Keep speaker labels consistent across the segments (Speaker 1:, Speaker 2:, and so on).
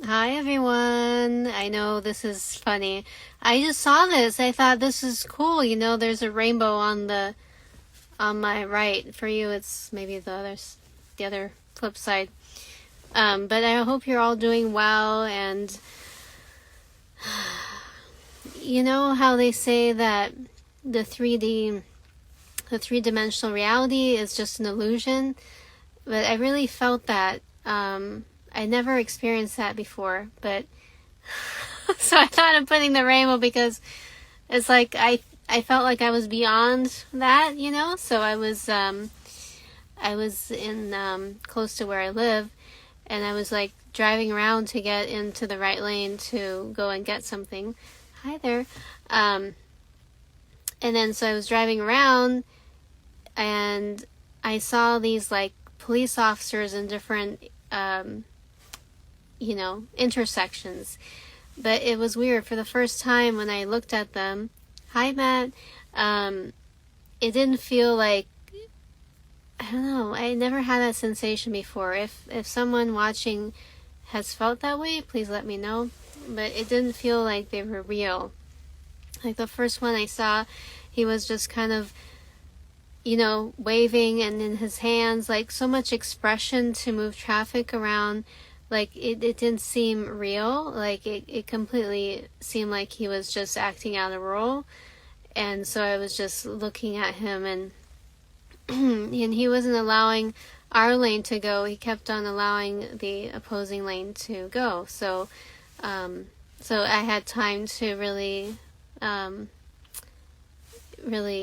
Speaker 1: Hi everyone. I know this is funny. I just saw this. I thought this is cool. There's a rainbow on my right. For you, it's maybe the other flip side. But I hope you're all doing well. And you know how they say that the 3D, the three-dimensional reality is just an illusion. But I really felt that. I never experienced that before, but so I thought of putting the rainbow because it's like I felt like I was beyond that, So I was in close to where I live, and I was like driving around to get into the right lane to go and get something. Hi there. And then so I was driving around, and I saw these like police officers in different intersections. But it was weird. For the first time when I looked at them, hi Matt, it didn't feel like, I don't know, I never had that sensation before. If someone watching has felt that way, please let me know. But it didn't feel like they were real. Like the first one I saw, he was just kind of, waving, and in his hands, like so much expression to move traffic around. Like it didn't seem real. Like it completely seemed like he was just acting out a role. And so I was just looking at him, and and he wasn't allowing our lane to go. He kept on allowing the opposing lane to go. So I had time to really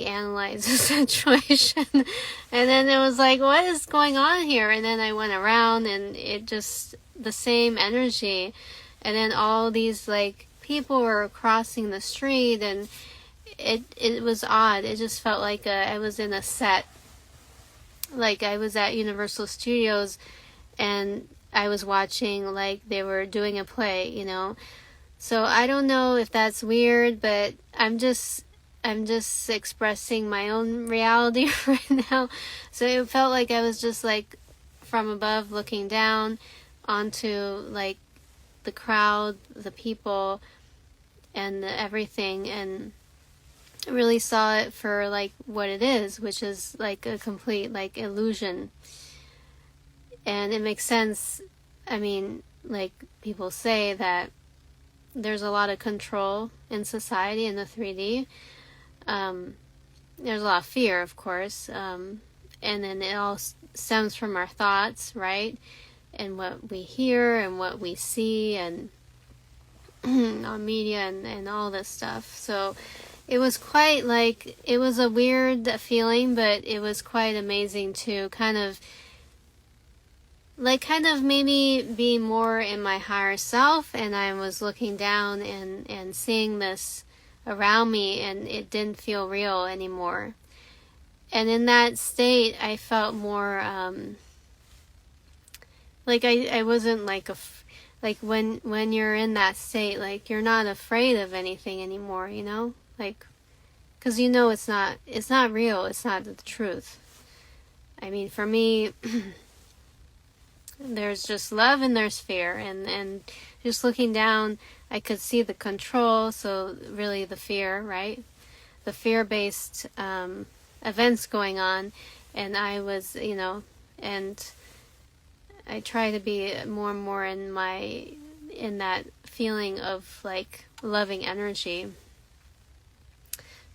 Speaker 1: analyze the situation. And then it was like, what is going on here? And then I went around, and it just, the same energy. And then all these like people were crossing the street, and it was odd. It just felt like I was in a set. Like I was at Universal Studios, and I was watching like they were doing a play, So I don't know if that's weird, but I'm just expressing my own reality right now. So it felt like I was just like from above looking down onto like the crowd, the people, and everything, and really saw it for like what it is, which is like a complete like illusion. And it makes sense. I mean, like people say that there's a lot of control in society in the 3D. There's a lot of fear, of course, and then it all stems from our thoughts, right? And what we hear and what we see, and on media and all this stuff. So it was quite like, it was a weird feeling, but it was quite amazing to kind of maybe be more in my higher self, and I was looking down and seeing this around me, and it didn't feel real anymore. And in that state, I felt more like I wasn't like like when you're in that state, like you're not afraid of anything anymore, like, because it's not real, it's not the truth. I mean, for me, there's just love and there's fear, and just looking down, I could see the control, so really the fear, right? The fear-based events going on, and I was, and I try to be more and more in that feeling of like loving energy.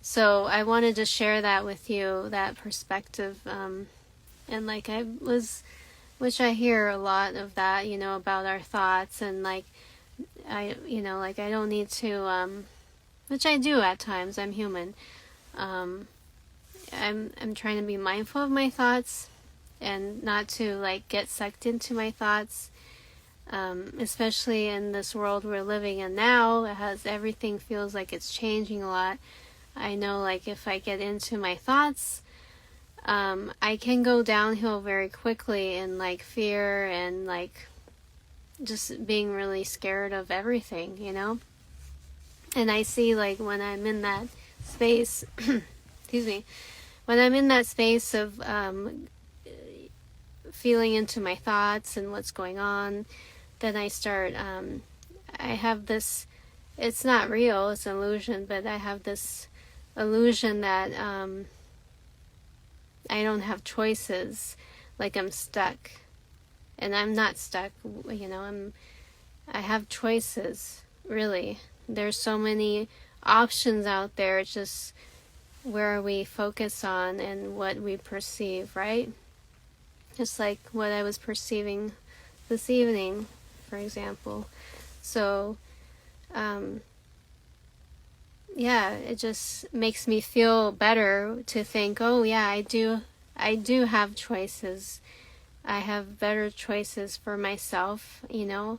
Speaker 1: So I wanted to share that with you, that perspective, and like which I hear a lot of that, about our thoughts, and like I don't need to, which I do at times, I'm human. I'm trying to be mindful of my thoughts and not to like get sucked into my thoughts, especially in this world we're living in now. Everything feels like it's changing a lot. I know, like, if I get into my thoughts, I can go downhill very quickly in like fear and like just being really scared of everything, And I see, like, when I'm in that space, excuse me, when I'm in that space of feeling into my thoughts and what's going on, then I start, I have this, it's not real, it's an illusion, but I have this illusion that I don't have choices, like I'm stuck. And I'm not stuck, you know, I have choices, really. There's so many options out there, it's just where we focus on and what we perceive, right? Just like what I was perceiving this evening, for example. So, yeah, it just makes me feel better to think, oh yeah, I do have choices. I have better choices for myself, you know.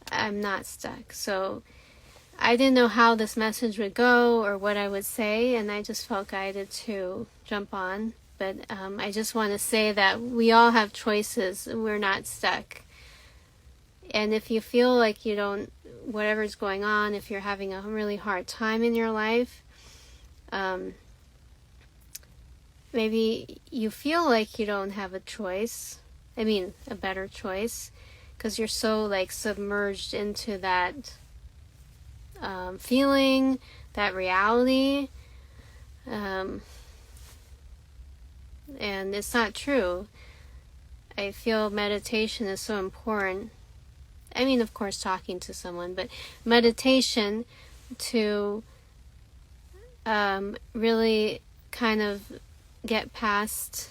Speaker 1: I'm not stuck. So I didn't know how this message would go or what I would say, and I just felt guided to jump on. But I just want to say that we all have choices. We're not stuck. And if you feel like you don't, whatever's going on, if you're having a really hard time in your life, maybe you feel like you don't have a choice. I mean, a better choice, because you're so like submerged into that feeling, that reality, and it's not true. I feel meditation is so important. I mean, of course, talking to someone, but meditation to really kind of get past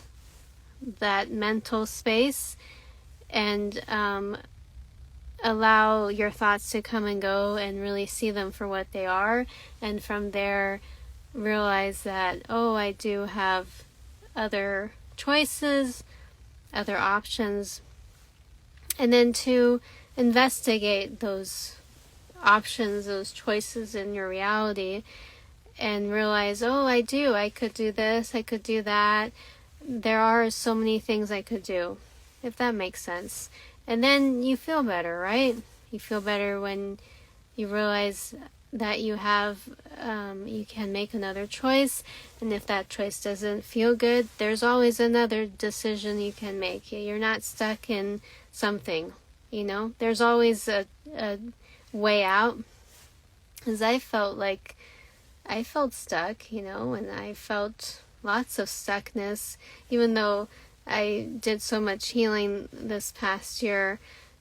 Speaker 1: that mental space and allow your thoughts to come and go and really see them for what they are, and from there realize that, oh, I do have other choices, other options, and then to investigate those options, those choices in your reality, and realize, oh, I could do this, I could do that. There are so many things I could do, if that makes sense. And then you feel better, right? You feel better when you realize that you have, you can make another choice. And if that choice doesn't feel good, there's always another decision you can make. You're not stuck in something, you know? There's always a way out. Because I felt stuck, you know, and I felt lots of stuckness, even though I did so much healing this past year.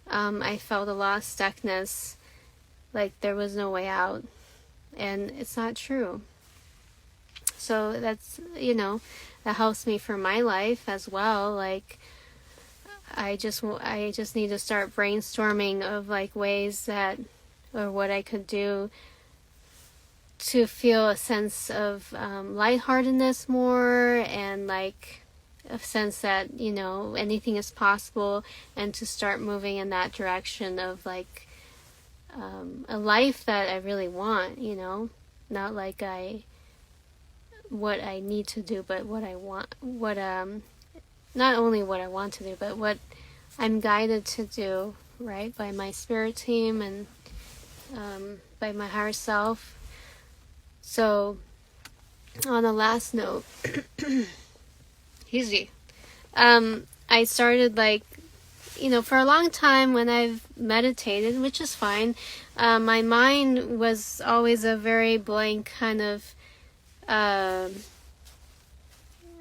Speaker 1: I felt a lot of stuckness, like there was no way out, and it's not true. So that's, you know, that helps me for my life as well. Like I just need to start brainstorming of like ways that, or what I could do to feel a sense of lightheartedness more, and like a sense that, you know, anything is possible, and to start moving in that direction of like a life that I really want, you know, not like what I need to do, but what I want, not only what I want to do, but what I'm guided to do, right, by my spirit team and by my higher self. So, on a last note, easy. I started, like, you know, for a long time when I've meditated, which is fine, my mind was always a very blank kind of,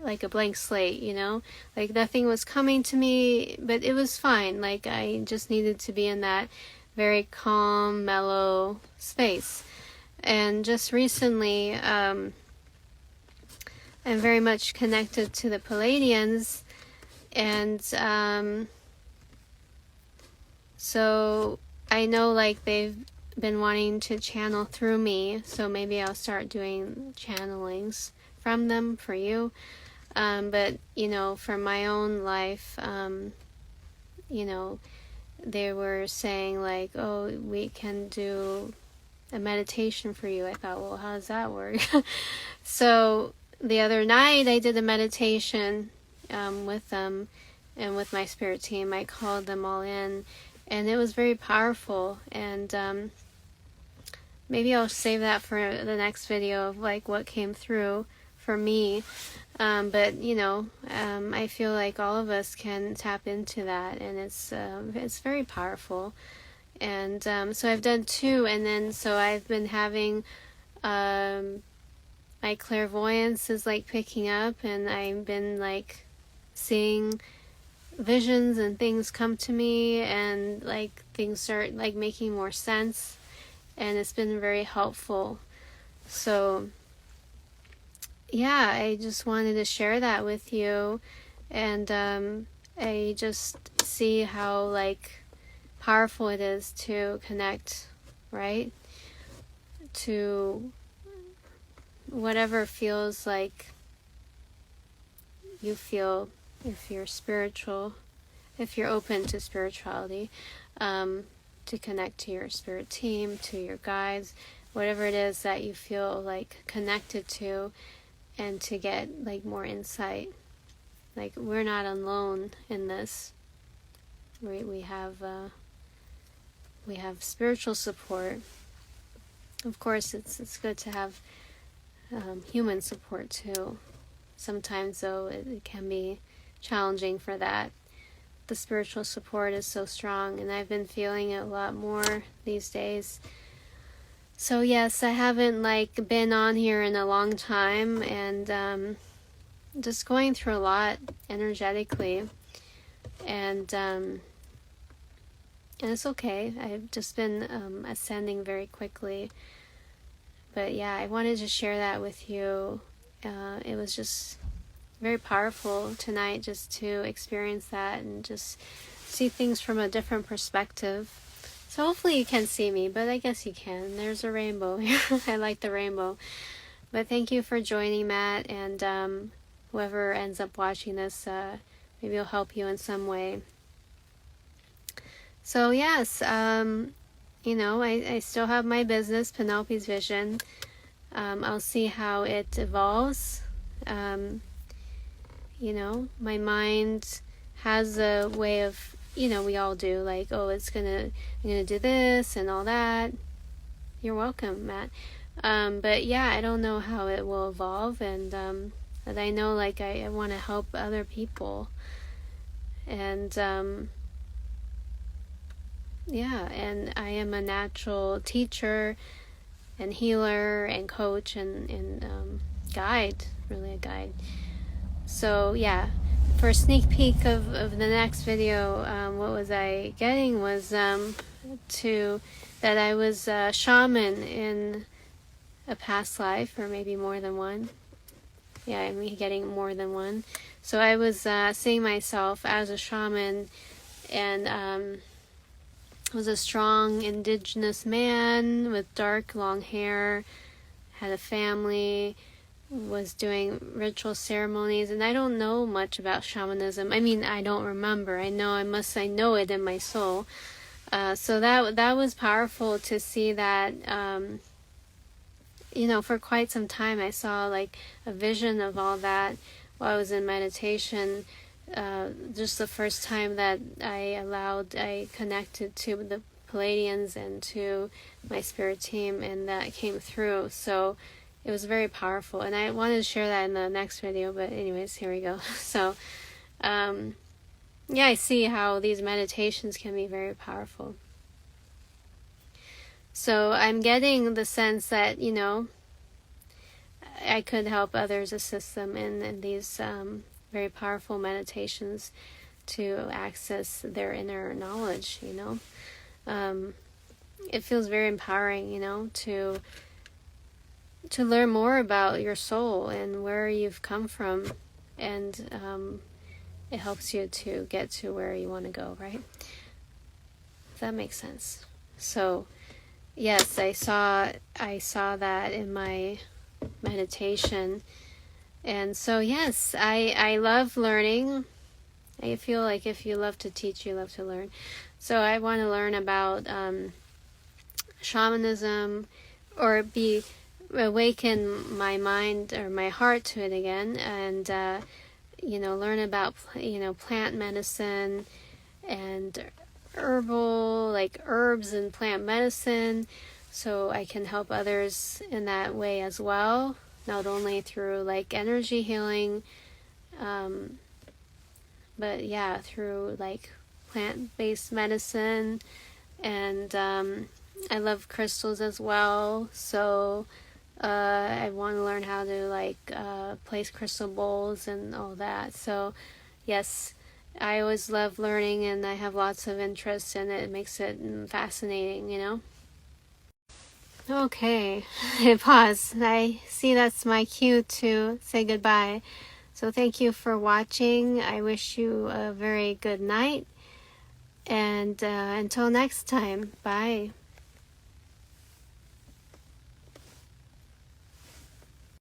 Speaker 1: like a blank slate, you know, like nothing was coming to me, but it was fine. Like I just needed to be in that very calm, mellow space. And just recently, I'm very much connected to the Palladians, and so I know like they've been wanting to channel through me, so maybe I'll start doing channelings from them for you. But, you know, for my own life, you know, they were saying like, oh, we can do a meditation for you. I thought, well, how does that work? So the other night I did a meditation with them and with my spirit team. I called them all in, and it was very powerful. And maybe I'll save that for the next video of like what came through for me. But you know, I feel like all of us can tap into that, and it's very powerful. And so I've done 2, and then so I've been having my clairvoyance is like picking up, and I've been like seeing visions and things come to me, and like things start like making more sense, and it's been very helpful. So yeah, I just wanted to share that with you. And I just see how like powerful it is to connect, right, to whatever feels like you feel, if you're spiritual, if you're open to spirituality, to connect to your spirit team, to your guides, whatever it is that you feel like connected to, and to get like more insight. Like, we're not alone in this. We have spiritual support. Of course, it's good to have human support too. Sometimes, though, it can be challenging for that. The spiritual support is so strong, and I've been feeling it a lot more these days. So yes, I haven't like been on here in a long time, and just going through a lot energetically, and it's okay. I've just been ascending very quickly. But yeah, I wanted to share that with you. It was just very powerful tonight just to experience that and just see things from a different perspective. So hopefully you can see me, but I guess you can. There's a rainbow here. I like the rainbow. But thank you for joining, Matt, and whoever ends up watching this, maybe it'll help you in some way. So yes, I still have my business, Penelope's Vision. I'll see how it evolves. My mind has a way of, we all do, like, oh, I'm gonna do this and all that. You're welcome, Matt. But yeah, I don't know how it will evolve, and but I know, like, I want to help other people, and yeah, and I am a natural teacher and healer and coach and guide, really a guide. So yeah, for a sneak peek of the next video, what was I getting was that I was a shaman in a past life, or maybe more than one. Yeah, I'm getting more than one. So I was seeing myself as a shaman, and was a strong indigenous man with dark long hair, had a family, was doing ritual ceremonies, and I don't know much about shamanism. I mean, I don't remember. I know it in my soul. So that was powerful to see that. For quite some time I saw like a vision of all that while I was in meditation. Just the first time that I connected to the Palladians and to my spirit team, and that came through. So it was very powerful, and I wanted to share that in the next video, but anyways, here we go. So, I see how these meditations can be very powerful. So I'm getting the sense that, I could help others, assist them in these very powerful meditations to access their inner knowledge, It feels very empowering, to learn more about your soul and where you've come from, and it helps you to get to where you want to go, right? If that makes sense. So yes, I saw that in my meditation, and so yes, I love learning. I feel like if you love to teach, you love to learn. So I want to learn about shamanism, or awaken my mind or my heart to it again, and learn about plant medicine and herbal, like herbs and plant medicine, so I can help others in that way as well, not only through like energy healing, but yeah, through like plant-based medicine, and I love crystals as well. So I want to learn how to like place crystal bowls and all that. So yes, I always love learning, and I have lots of interest in it. It makes it fascinating, you know. Okay, pause. I see that's my cue to say goodbye. So thank you for watching. I wish you a very good night. And until next time, bye.